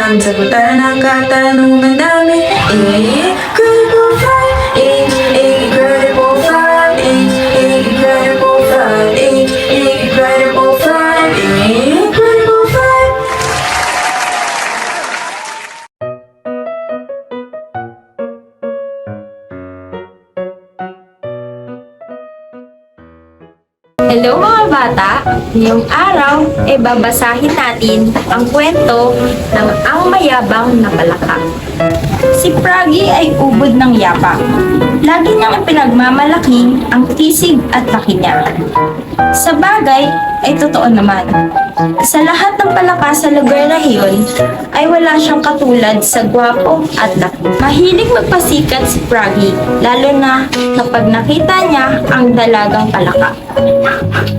ang sagutan ng katanungan namin. Incredible 5H, Incredible 5H, Incredible 5H, Incredible 5H, Incredible 5. Hello mga bata! Ngayong araw ay babasahin natin ang kwento ng Ang Mayabang na Palaka. Si Froggy ay ubod ng yapa. Lagi niyang ipinagmamalaki ang tisig at laki niya. Sa bagay ay totoo naman. Sa lahat ng palaka sa lugar na iyon ay wala siyang katulad sa gwapo at laki. Mahilig magpasikat si Froggy, lalo na kapag nakita niya ang dalagang palaka.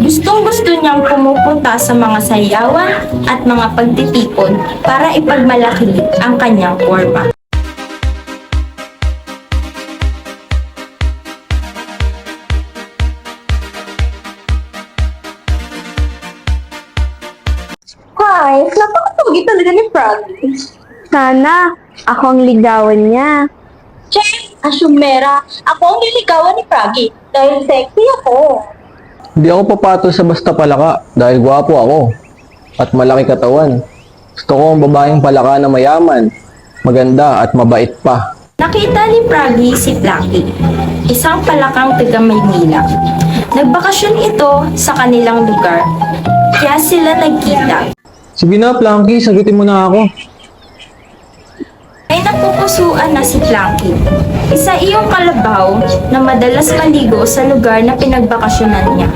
Gustong-gusto niyang pumupunta sa mga sayawan at mga pagtitipon para ipagmalaki ang kanyang forma. Hi, napakatugi talaga ni Froggy. Sana, ako ang ligawan niya. Che, asyumera, ako ang liligawan ni Froggy dahil sexy ako. Hindi ako papatol sa basta palaka dahil gwapo ako at malaki katawan. Gusto ko ang babaeng palaka na mayaman, maganda at mabait pa. Nakita ni Froggy si Plucky, isang palakang taga Maynila. Nagbakasyon ito sa kanilang lugar, kaya sila nagkita. Sige na, Planky, sagutin mo na ako. Ay napupusuan na si Plucky, isa iyong kalabaw na madalas maligo sa lugar na pinagbakasyonan niya.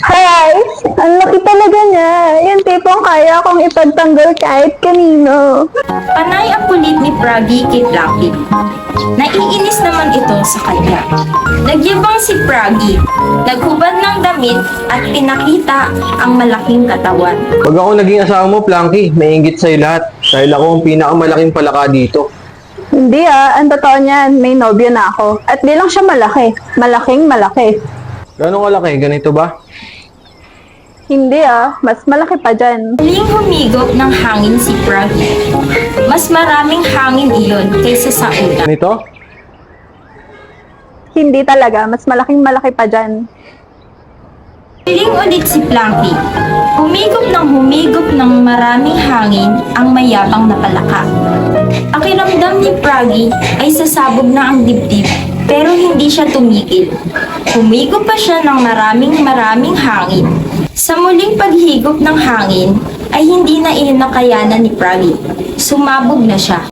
Hi! Ang laki talaga niya. Yung tipong kaya akong ipagtanggol kahit kanino. Panay ang kulit ni Froggy kay Plucky. Naiinis naman ito sa kanya. Nagyabang si Froggy, naghubad ng damit at pinakita ang malaking katawan. Pag ako naging asawa mo, Planky, may inggit sa'yo lahat dahil ako ang pinakamalaking palaka dito. Hindi ang totoo niyan, may nobyo na ako. At di lang siya malaki. Malaking malaki. Gano'ng kalaki? Ganito ba? Hindi mas malaki pa dyan. Muling humigop ng hangin si Froggy. Mas maraming hangin iyon kaysa sa una. Ganito? Hindi talaga, mas malaking malaki pa dyan. Muling ulit si Plucky. Humigop ng maraming hangin ang mayabang na palaka. Ang kiramdam ni Froggy ay sasabog na ang dibdib, pero hindi siya tumigil. Humigop pa siya ng maraming hangin. Sa muling paghigop ng hangin, ay hindi na iyon nakayanan ni Froggy. Sumabog na siya.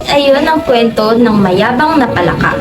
Ayun ang kwento ng mayabang na palaka.